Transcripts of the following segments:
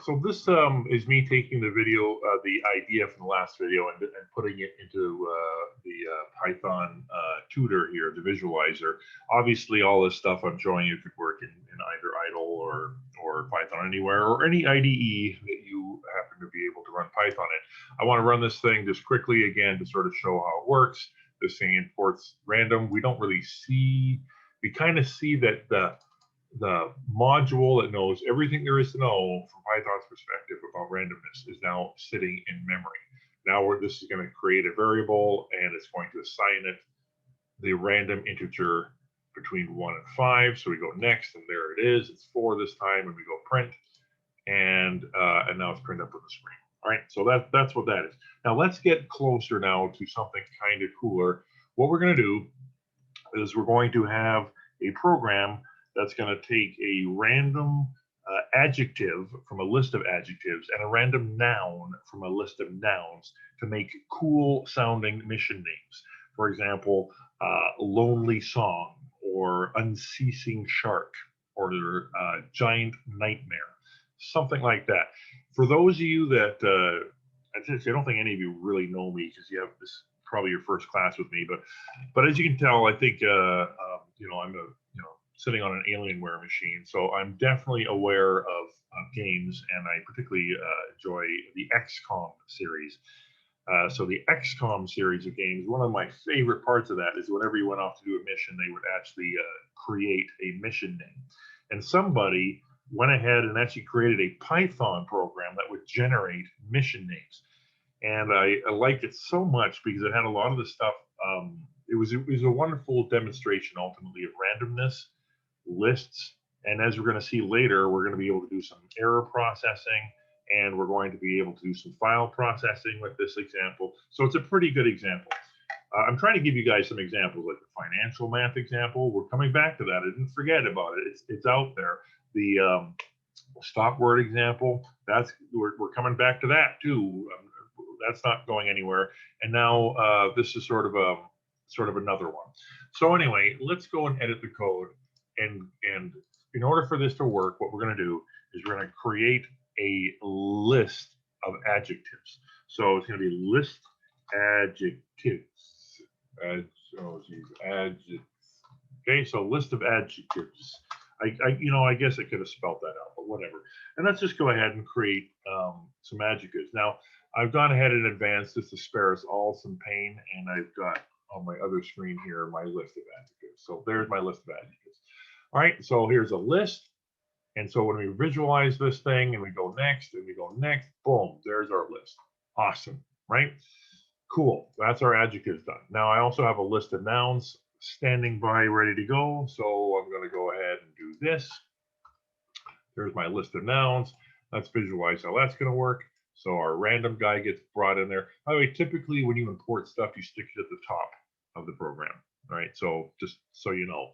So this is me taking the video, the idea from the last video, and putting it into the Python tutor here, the visualizer. Obviously, all this stuff I'm showing you could work in either idle or Python anywhere, or any IDE that you happen to be able to run Python in. I want to run this thing just quickly again to sort of show how it works. This thing imports random. We don't really see, we kind of see that the module that knows everything there is to know from Python's perspective about randomness is now sitting in memory. Now this is going to create a variable, and it's going to assign it the random integer between 1 and 5. So we go next, and there it is. It's 4 this time, and we go print, and now it's printed up on the screen. All right, so that's what that is. Now let's get closer now to something kind of cooler. What we're going to do is we're going to have a program that's going to take a random adjective from a list of adjectives and a random noun from a list of nouns to make cool sounding mission names. For example, lonely song, or unceasing shark, or giant nightmare, something like that. For those of you that, I don't think any of you really know me because you have this probably your first class with me, but as you can tell, I think I'm sitting on an Alienware machine, so I'm definitely aware of games, and I particularly enjoy the XCOM series. So the XCOM series of games, one of my favorite parts of that is whenever you went off to do a mission, they would actually create a mission name, and somebody went ahead and actually created a Python program that would generate mission names. And I liked it so much because it had a lot of the stuff. It was a wonderful demonstration ultimately of randomness, lists, and as we're going to see later, we're going to be able to do some error processing, and we're going to be able to do some file processing with this example. So it's a pretty good example. I'm trying to give you guys some examples, like the financial math example. We're coming back to that. I didn't forget about it. It's out there. The stop word example, we're coming back to that too. That's not going anywhere. And now this is sort of another one. So anyway, let's go and edit the code. And in order for this to work, what we're going to do is we're going to create a list of adjectives. So it's going to be list adjectives. Adjectives. Okay, so list of adjectives. I guess I could have spelled that out, but whatever. And let's just go ahead and create some adjectives. Now, I've gone ahead in advance just to spare us all some pain, and I've got on my other screen here my list of adjectives. So there's my list of adjectives. All right, so here's a list. And so when we visualize this thing and we go next and we go next, boom, there's our list. Awesome, right? Cool, that's our adjectives done. Now I also have a list of nouns standing by ready to go. So I'm gonna go ahead and do this. There's my list of nouns. Let's visualize how that's gonna work. So our random guy gets brought in there. By the way, typically when you import stuff, you stick it at the top of the program, all right? So just so you know,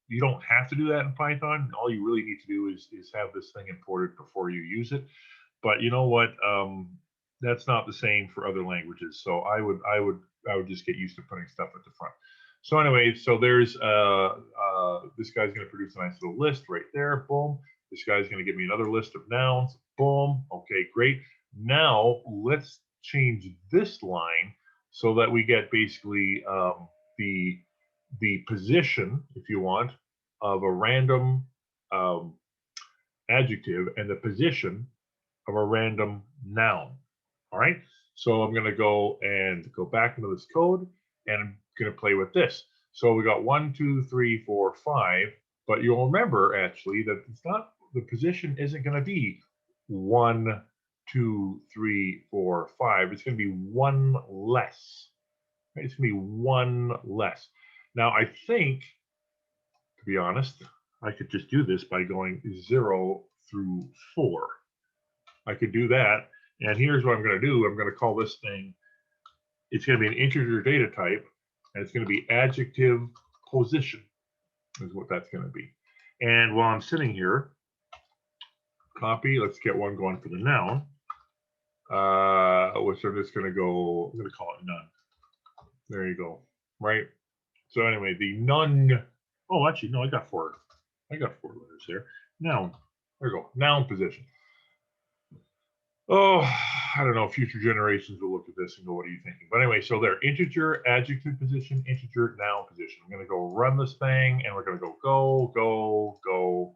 you don't have to do that in Python. All you really need to do is have this thing imported before you use it. But you know what? That's not the same for other languages. So I would just get used to putting stuff at the front. So anyway, so there's this guy's going to produce a nice little list right there. Boom. This guy's going to give me another list of nouns. Boom. Okay, great. Now let's change this line so that we get basically the position, if you want, of a random adjective and the position of a random noun. All right. So I'm going to go back into this code, and I'm going to play with this. So we got 1, 2, 3, 4, 5. But you'll remember actually that it's not, the position isn't going to be 1, 2, 3, 4, 5. It's going to be one less. It's going to be one less. Now, I think, to be honest, I could just do this by going 0 through 4. I could do that. And here's what I'm going to do. I'm going to call this thing, it's going to be an integer data type, and it's going to be adjective position is what that's going to be. And while I'm sitting here, copy, let's get one going for the noun, which I'm just going to go, I'm going to call it none. There you go, right? So anyway, the none, oh, actually, no, I got four letters here. Noun, There you go. Noun position. Oh, I don't know. Future generations will look at this and go, what are you thinking? But anyway, so there, integer, adjective position, integer, noun position. I'm going to go run this thing, and we're going to go.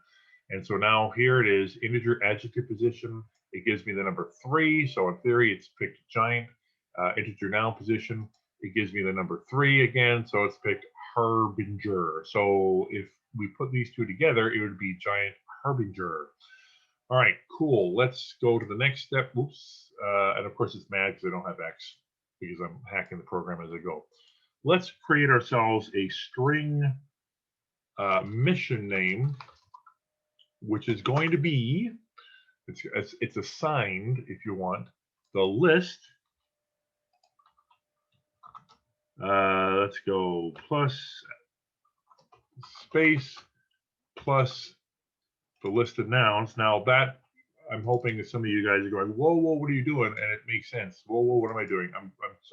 And so now here it is, integer, adjective position. It gives me the number 3. So in theory, it's picked giant. Integer, noun position. It gives me the number 3 again. So it's picked harbinger. So if we put these two together, it would be giant harbinger. All right, cool. Let's go to the next step. Oops. And of course, it's mad because I don't have X because I'm hacking the program as I go. Let's create ourselves a string mission name, which is going to be, it's assigned, if you want, the list. Let's go plus space plus the list of nouns. Now that, I'm hoping that some of you guys are going, whoa, what are you doing? And it makes sense. Whoa, what am I doing?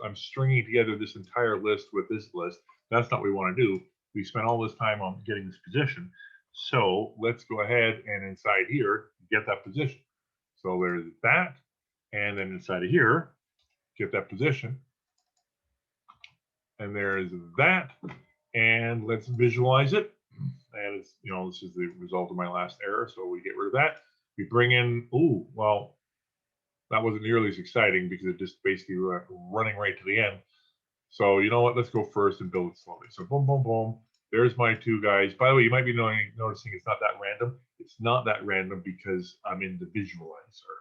I'm stringing together this entire list with this list. That's not what we want to do. We spent all this time on getting this position. So let's go ahead and inside here, get that position. So there's that. And then inside of here, get that position. And there's that. And let's visualize it. And it's, this is the result of my last error. So we get rid of that. We bring in, oh, well, that wasn't nearly as exciting because it just basically running right to the end. So you know what? Let's go first and build it slowly. So boom. There's my two guys. By the way, you might be noticing it's not that random. It's not that random because I'm in the visualizer.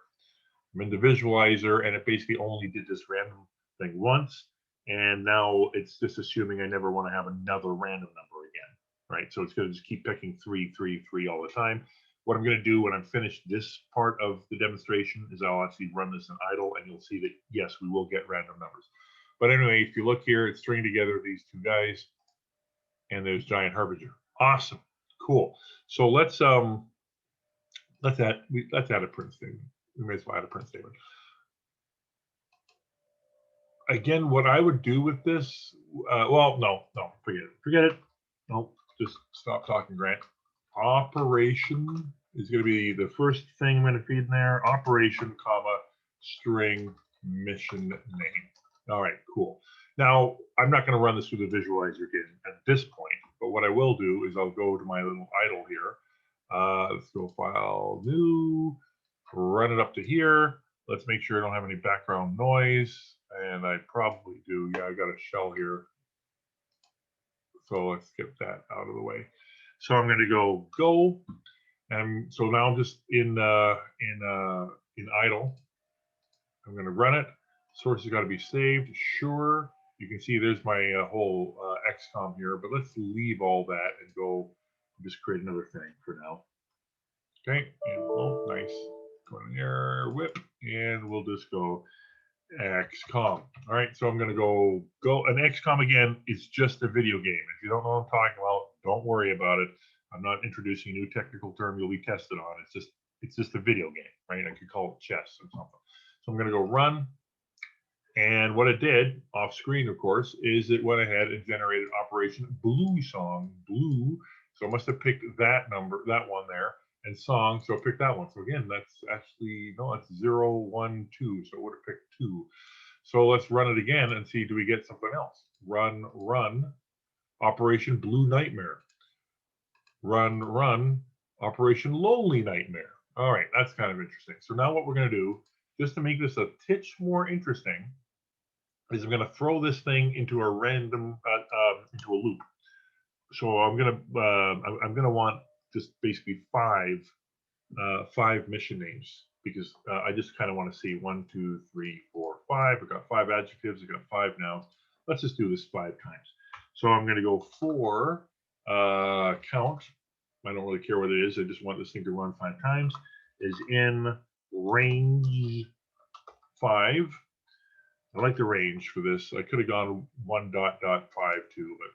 I'm in the visualizer, and it basically only did this random thing once. And now it's just assuming I never want to have another random number again, right? So it's going to just keep picking 3, 3, 3 all the time. What I'm going to do when I'm finished this part of the demonstration is I'll actually run this in idle, and you'll see that, yes, we will get random numbers. But anyway, if you look here, it's stringing together these two guys, and there's giant harbinger. Awesome, cool. So let's add a print statement. We may as well add a print statement. Again, what I would do with this, well, no, forget it. No, just stop talking, Grant. Operation is going to be the first thing I'm going to feed in there. Operation, comma, string, mission name. All right, cool. Now, I'm not going to run this through the visualizer again at this point, but what I will do is I'll go to my little idle here. Let's go file, new, run it up to here. Let's make sure I don't have any background noise. And I probably do. Yeah, I got a shell here. So let's get that out of the way. So I'm going to go. And so now I'm just in idle. I'm going to run it. Source has got to be saved. Sure. You can see there's my whole XCOM here, but let's leave all that and go just create another thing for now. Okay. And, oh, nice. Go in there, whip, and we'll just go XCOM. All right, so I'm going to go. And XCOM again is just a video game. If you don't know what I'm talking about, don't worry about it. I'm not introducing a new technical term you'll be tested on. It's just a video game, right? I could call it chess or something. So I'm going to go run. And what it did off screen, of course, is it went ahead and generated Operation Blue Song. Blue. So I must have picked that number, that one there. And song, so pick that one. So again, that's actually, no, it's 0, 1, 2. So it would have picked 2. So let's run it again and see, do we get something else? Run, Operation Blue Nightmare. Run, Operation Lonely Nightmare. All right, that's kind of interesting. So now what we're going to do, just to make this a titch more interesting, is I'm going to throw this thing into a random, into a loop. So I'm going to want just basically five mission names, because I just kind of want to see 1, 2, 3, 4, 5. I've got 5 adjectives. I've got 5 nouns. Let's just do this 5 times. So I'm going to go for count. I don't really care what it is. I just want this thing to run 5 times. Is in range 5. I like the range for this. I could have gone 1.5 too, but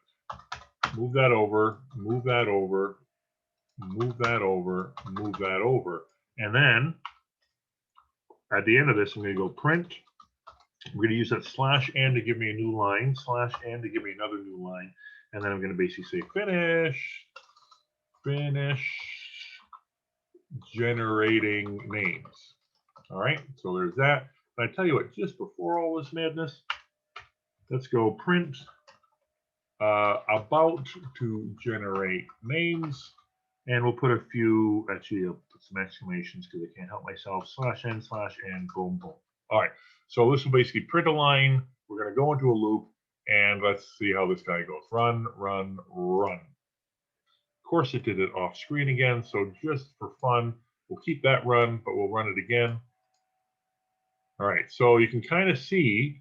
move that over, move that over, move that over, move that over. And then at the end of this, I'm going to go print. I'm going to use that /n to give me a new line, /n to give me another new line. And then I'm going to basically say finish, generating names. All right, so there's that. But I tell you what, just before all this madness, let's go print about to generate names, and we'll put a few, actually I'll put some exclamations because I can't help myself, /n, boom, boom. All right, so this will basically print a line. We're going to go into a loop, and let's see how this guy goes. Run, run, run. Of course, it did it off screen again, so just for fun, we'll keep that run, but we'll run it again. All right, so you can kind of see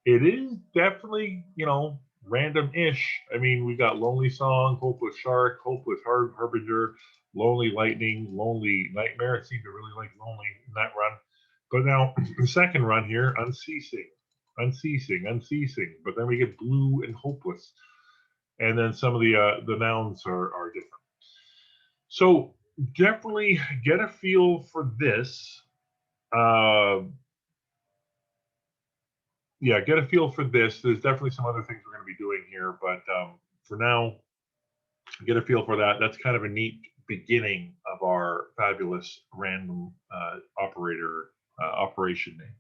it is definitely, you know, random-ish. I mean, we got Lonely Song, Hopeless Shark, Hopeless Harbinger, Lonely Lightning, Lonely Nightmare. It seemed to really like Lonely in that run. But now the second run here, Unceasing, Unceasing, Unceasing. But then we get Blue and Hopeless. And then some of the nouns are different. So definitely get a feel for this. Yeah, get a feel for this. There's definitely some other things we're going to be doing here, but for now, get a feel for that. That's kind of a neat beginning of our fabulous random operator operation name.